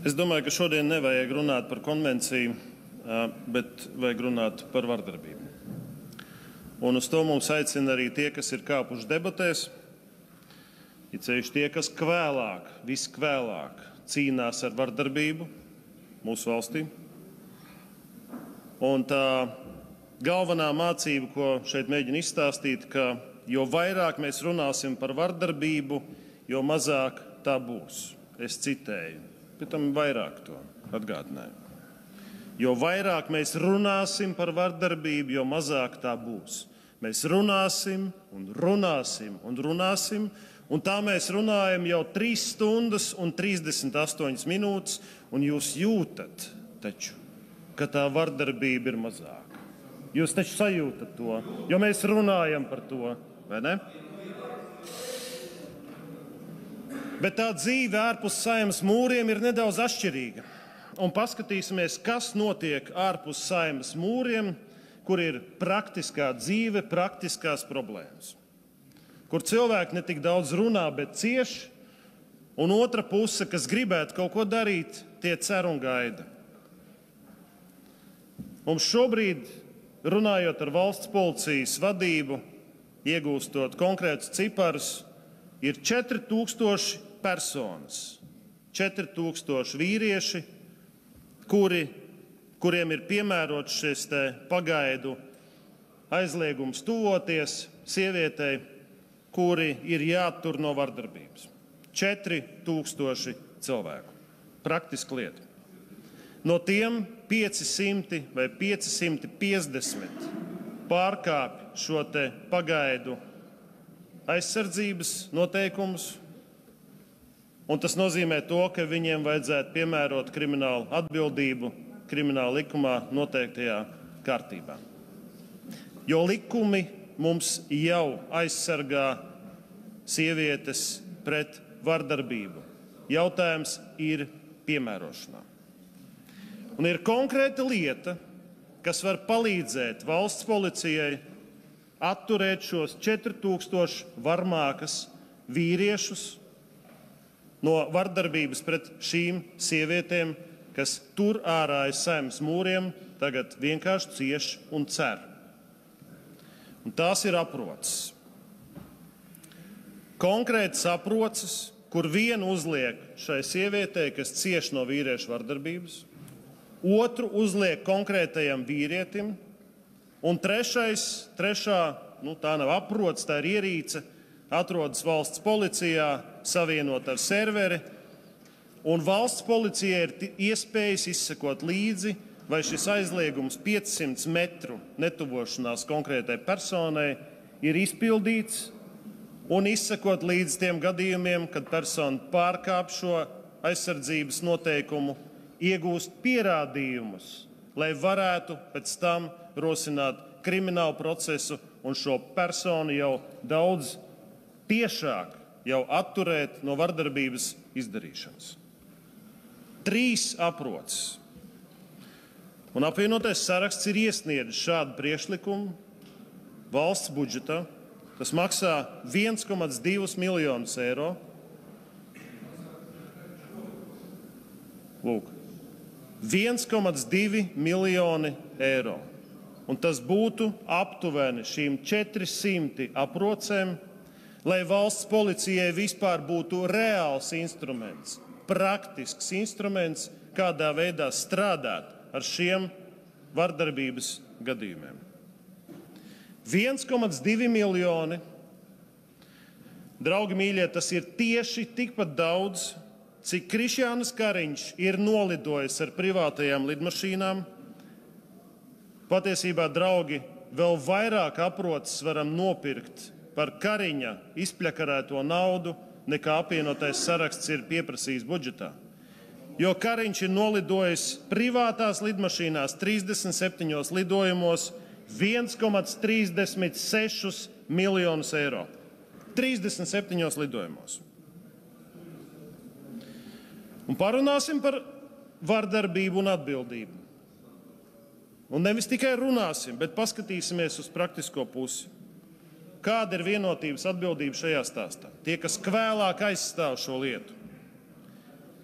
Es domāju, ka šodien nevajag runāt par konvenciju, bet vajag runāt par vardarbību. Un uz to mums aicina arī tie, kas ir kāpuši debatēs, it sevišķi tie, kas viskvēlāk cīnās ar vardarbību mūsu valstī. Un tā galvenā mācība, ko šeit mēģina izstāstīt, ka jo vairāk mēs runāsim par vardarbību, jo mazāk tā būs. Es citēju, bet tam vairāk to atgādināju. Jo vairāk mēs runāsim par vardarbību, jo mazāk tā būs. Mēs runāsim un runāsim un runāsim, un tā mēs runājam jau 3 stundas un 38 minūtes, un jūs jūtat taču, ka tā vardarbība ir mazāka. Jūs taču sajūtat to, jo mēs runājam par to, vai ne? Bet tā dzīve ārpus Saeimas mūriem ir nedaudz atšķirīga. Un paskatīsimies, kas notiek ārpus Saeimas mūriem, kur ir praktiskā dzīve, praktiskās problēmas. Kur cilvēki ne tik daudz runā, bet cieš, un otra puse, kas gribētu kaut ko darīt, tie cer un gaida. Mums šobrīd, runājot ar valsts policijas vadību, iegūstot konkrētus ciparus, ir 4000 personas, 4000 vīrieši, kuriem ir piemērots šis pagaidu aizliegums tuvoties sievietei, kuri ir jāattur no vardarbības. 4000 cilvēku. Praktiska lieta. No tiem 500 vai 550 pārkāpj šo pagaidu aizsardzības noteikumus, un tas nozīmē to, ka viņiem vajadzētu piemērot kriminālu atbildību krimināla likumā noteiktajā kārtībā. Jo likumi mums jau aizsargā sievietes pret vardarbību. Jautājums ir piemērošanā. Un ir konkrēta lieta, kas var palīdzēt valsts policijai atturēt šos 4000 varmākas vīriešus no vardarbības pret šīm sievietēm, kas tur ārā aiz Saeimas mūriem tagad vienkārši cieš un cer. Un tās ir aproces. Konkrētas aproces, kur vienu uzliek šai sievietei, kas cieš no vīriešu vardarbības, otru uzliek konkrētajam vīrietim, un trešā, tā nav aproce, tā ir ierīce, atrodas valsts policijā, savienot ar serveri, un valsts policijai ir iespējas izsekot līdzi, vai šis aizliegums 500 metru netuvošanās konkrētai personai ir izpildīts, un izsekot līdz tiem gadījumiem, kad persona pārkāp šo aizsardzības noteikumu, iegūst pierādījumus, lai varētu pēc tam rosināt kriminālu procesu un šo personu jau daudz tiešāk jau atturēt no vardarbības izdarīšanas. 3 aproces. Un apvienotais saraksts ir iesniedzis šādu priekšlikumu valsts budžetā. Tas maksā 1,2 miljonus eiro. Lūk, 1,2 miljoni eiro. Un tas būtu aptuveni šīm 400 aprocēm, lai valsts policijai vispār būtu reāls instruments, praktisks instruments, kādā veidā strādāt ar šiem vardarbības gadījumiem. 1,2 miljoni. Draugi mīļie, tas ir tieši tikpat daudz, cik Krišjānis Kariņš ir nolidojis ar privātajām lidmašīnām. Patiesībā, draugi, vēl vairāk aproces varam nopirkt par Kariņa izpļakarēto naudu, nekā apvienotais saraksts ir pieprasījis budžetā. Jo Kariņš ir nolidojis privātās lidmašīnās 37 lidojumos 1,36 miljonus eiro. 37 lidojumos. Un parunāsim par vardarbību un atbildību. Un nevis tikai runāsim, bet paskatīsimies uz praktisko pusi. Kāda ir vienotības atbildība šajā stāstā? Tie, kas kvēlāk aizstāv šo lietu.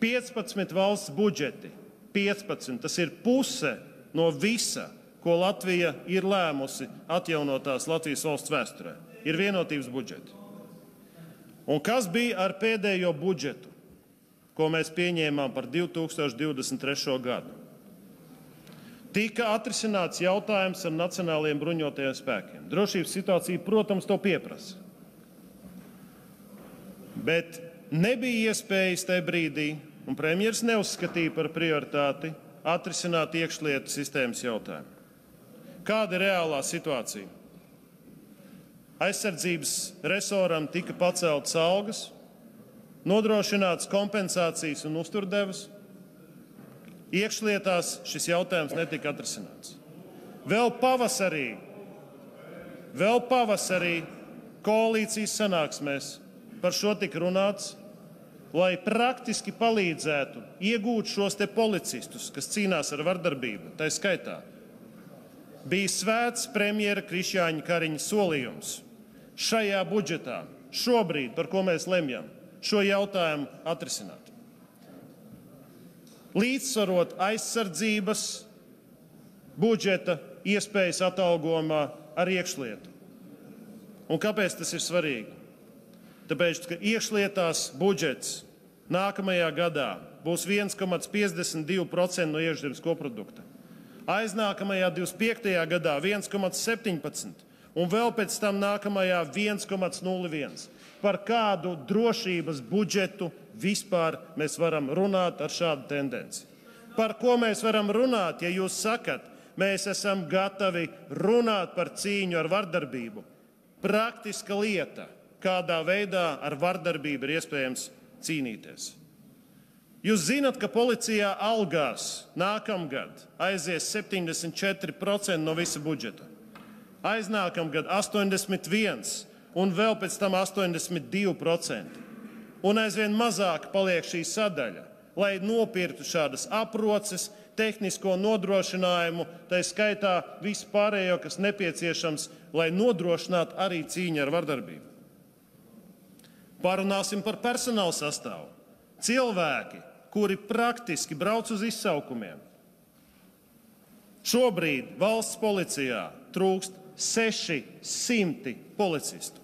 15 valsts budžeti. 15. Tas ir puse no visa, ko Latvija ir lēmusi atjaunotās Latvijas valsts vēsturē. Ir vienotības budžeti. Un kas bija ar pēdējo budžetu, ko mēs pieņēmām par 2023. gadu? Tika atrisināts jautājums ar nacionālajiem bruņotajiem spēkiem. Drošības situācija, protams, to pieprasa. Bet nebija iespējas tajā brīdī, un premjers neuzskatīja par prioritāti atrisināt iekšlietu sistēmas jautājumu. Kāda ir reālā situācija? Aizsardzības resoram tika paceltas algas, nodrošināts kompensācijas un uzturdevas. Iekšlietās šis jautājums netika atrisināts. Vēl pavasarī koalīcijas sanāksmēs par šo tika runāts, lai praktiski palīdzētu iegūt šos te policistus, kas cīnās ar vardarbību, tā skaitā. Bija svēts premjera Krišjāņa Kariņa solījums šajā budžetā, šobrīd, par ko mēs lemjam, šo jautājumu atrisināt. Līdzsvarot aizsardzības budžeta iespējas atalgojumā ar iekšlietu. Un kāpēc tas ir svarīgi? Tāpēc, ka iekšlietās budžets nākamajā gadā būs 1,52% no iekšzemes koprodukta. Aiznākamajā 25. gadā 1,17% un vēl pēc tam nākamajā 1,01%. Par kādu drošības budžetu vispār mēs varam runāt ar šādu tendenci? Par ko mēs varam runāt, ja jūs sakat, mēs esam gatavi runāt par cīņu ar vardarbību? Praktiska lieta, kādā veidā ar vardarbību ir iespējams cīnīties. Jūs zināt, ka policijā algās nākamgad aizies 74% no visa budžeta. Aiznākamgad 81% un vēl pēc tam 82%. Un aizvien mazāk paliek šī sadaļa, lai nopirktu šādas aproces, tehnisko nodrošinājumu, tā skaitā visu pārējo, kas nepieciešams, lai nodrošinātu arī cīņu ar vardarbību. Parunāsim par personāla sastāvu. Cilvēki, kuri praktiski brauc uz izsaukumiem. Šobrīd valsts policijā trūkst 600 policistu.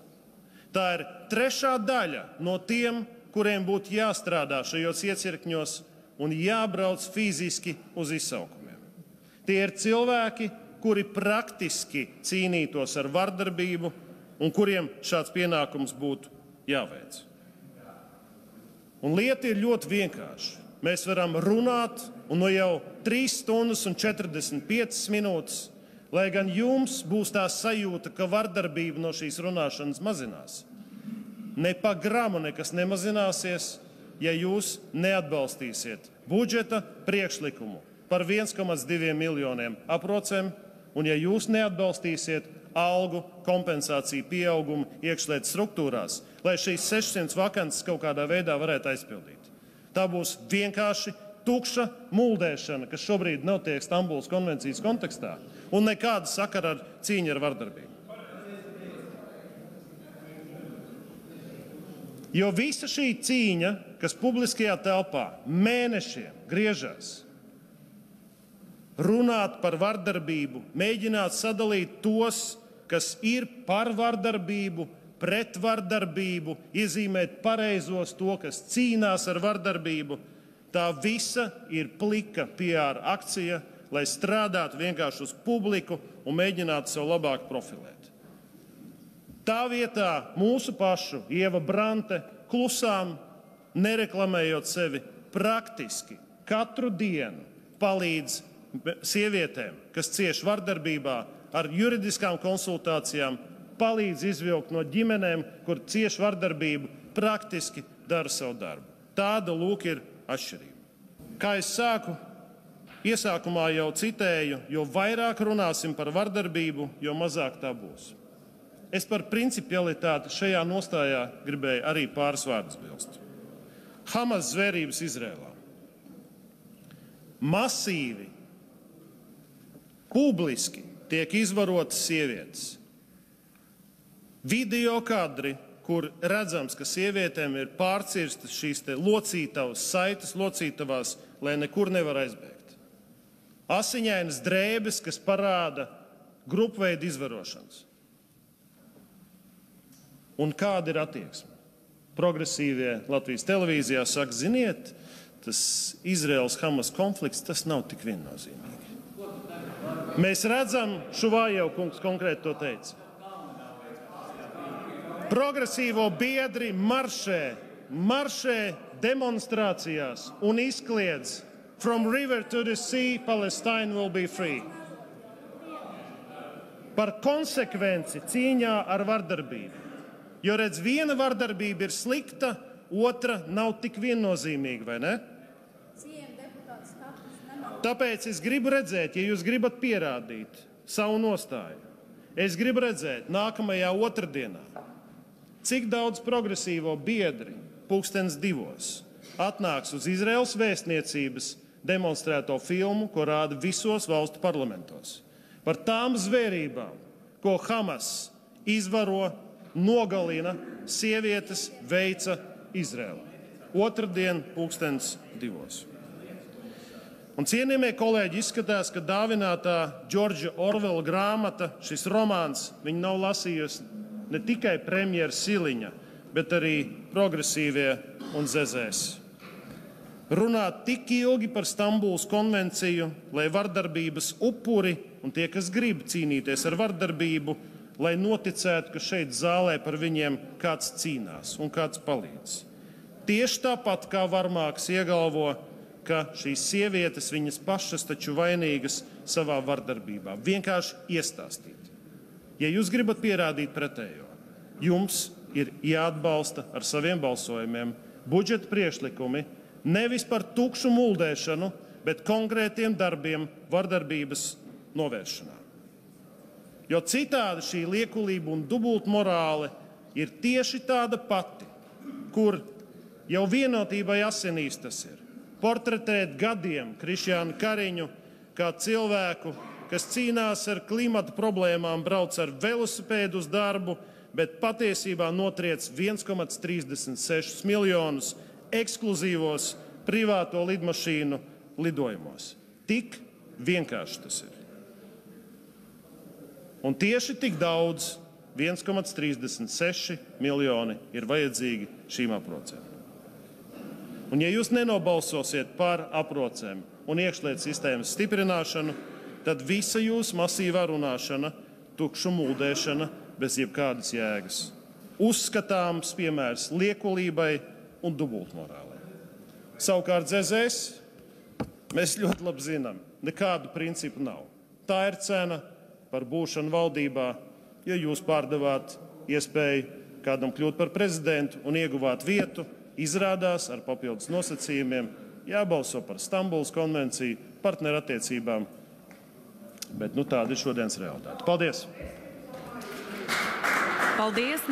Tā ir trešā daļa no tiem, kuriem būtu jāstrādā šajos iecirkņos un jābrauc fiziski uz izsaukumiem. Tie ir cilvēki, kuri praktiski cīnītos ar vardarbību un kuriem šāds pienākums būtu jāveic. Un lieta ir ļoti vienkārša. Mēs varam runāt un no jau 3 stundas un 45 minūtes, lai gan jums būs tā sajūta, ka vardarbība no šīs runāšanas mazinās. Ne pa gramu nekas nemazināsies, ja jūs neatbalstīsiet budžeta priekšlikumu par 1,2 miljoniem aprocēm un ja jūs neatbalstīsiet algu kompensāciju pieaugumu iekšlietu struktūrās, lai šīs 600 vakances kaut kādā veidā varētu aizpildīt. Tā būs vienkārši tukša muldēšana, kas šobrīd notiek Stambulas konvencijas kontekstā un nekāda sakara ar cīņu ar vardarbību. Jo visa šī cīņa, kas publiskajā telpā mēnešiem griežas, runāt par vardarbību, mēģināt sadalīt tos, kas ir par vardarbību, pret vardarbību, iezīmēt pareizos to, kas cīnās ar vardarbību, tā visa ir plika PR akcija, lai strādātu vienkārši uz publiku un mēģinātu sev labāk profilēt. Tā vietā mūsu pašu Ieva Brante klusām, nereklamējot sevi, praktiski katru dienu palīdz sievietēm, kas cieš vardarbībā, ar juridiskām konsultācijām, palīdz izvilkt no ģimenēm, kur cieš vardarbību, praktiski dara savu darbu. Tāda lūk ir atšķirība. Kā es iesākumā jau citēju, jo vairāk runāsim par vardarbību, jo mazāk tā būs. Es par principialitāti šajā nostājā gribēju arī pāris vārdus bilst. Hamas zvērības Izrēlā. Masīvi, publiski tiek izvarotas sievietes. Video kadri, kur redzams, ka sievietēm ir pārcirstas šīs locītavas saites, locītavās, lai nekur nevar aizbēgt. Asiņainas drēbes, kas parāda grupveidu izvarošanas. Un kāda ir attieksme? Progresīvie Latvijas televīzijā saka, ziniet, tas Izraels-Hamas konflikts, tas nav tik viennozīmīgi. Mēs redzam, Šuvājau kungs konkrēti to teica. Progresīvo biedri maršē demonstrācijās un izkliedz From river to the sea, Palestine will be free. Par konsekvenci cīņā ar vardarbību. Jo redz, viena vardarbība ir slikta, otra nav tik viennozīmīga, vai ne? Tāpēc es gribu redzēt, ja jūs gribat pierādīt savu nostāju, es gribu redzēt nākamajā otrdienā, cik daudz progresīvo biedri 12:02 atnāks uz Izraels vēstniecības demonstrēto filmu, ko rāda visos valstu parlamentos. Par tām zvērībām, ko Hamas izvaro, nogalina, sievietes veica Izraēlā. Otrdien 12:02. Un cienījamie kolēģi, izskatās, ka dāvinātā Džordža Orvela grāmata, šis romāns, viņa nav lasījusi ne tikai premjera Siliņa, bet arī progresīvie un ZZS. Runāt tik ilgi par Stambulas konvenciju, lai vardarbības upuri un tie, kas grib cīnīties ar vardarbību, lai noticētu, ka šeit zālē par viņiem kāds cīnās un kāds palīdz. Tieši tāpat kā Varmāks iegalvo, ka šīs sievietes, viņas pašas taču vainīgas savā vardarbībā. Vienkārši iestāstīt. Ja jūs gribat pierādīt pretējo, jums ir jāatbalsta ar saviem balsojumiem budžeta priekšlikumi, nevis par tukšu muldēšanu, bet konkrētiem darbiem vardarbības novēršanā. Jo citādi šī liekulība un dubultmorāle ir tieši tāda pati, kur jau vienotībai asinīs tas ir. Portretēt gadiem Krišjānu Kariņu kā cilvēku, kas cīnās ar klimata problēmām, brauc ar velosipēdu uz darbu, bet patiesībā notriec 1,36 miljonus ekskluzīvos privāto lidmašīnu lidojumos. Tik vienkārši tas ir. Un tieši tik daudz, 1,36 miljoni, ir vajadzīgi šīm aprocēm. Un ja jūs nenobalsosiet par aprocēm un iekšlietu sistēmas stiprināšanu, tad visa jūsu masīvā runāšana, tukšu muldēšana bez jebkādas jēgas. Uzskatāms piemērs liekulībai un dubultmorālē. Savukārt ZZS, mēs ļoti labi zinām, nekādu principu nav. Tā ir cena par būšanu valdībā, ja jūs pārdevāt iespēju kādam kļūt par prezidentu un ieguvāt vietu, izrādās ar papildus nosacījumiem, jābalso par Stambulas konvenciju, partnerattiecībām, bet tāda ir šodienas realitāte. Paldies! Paldies!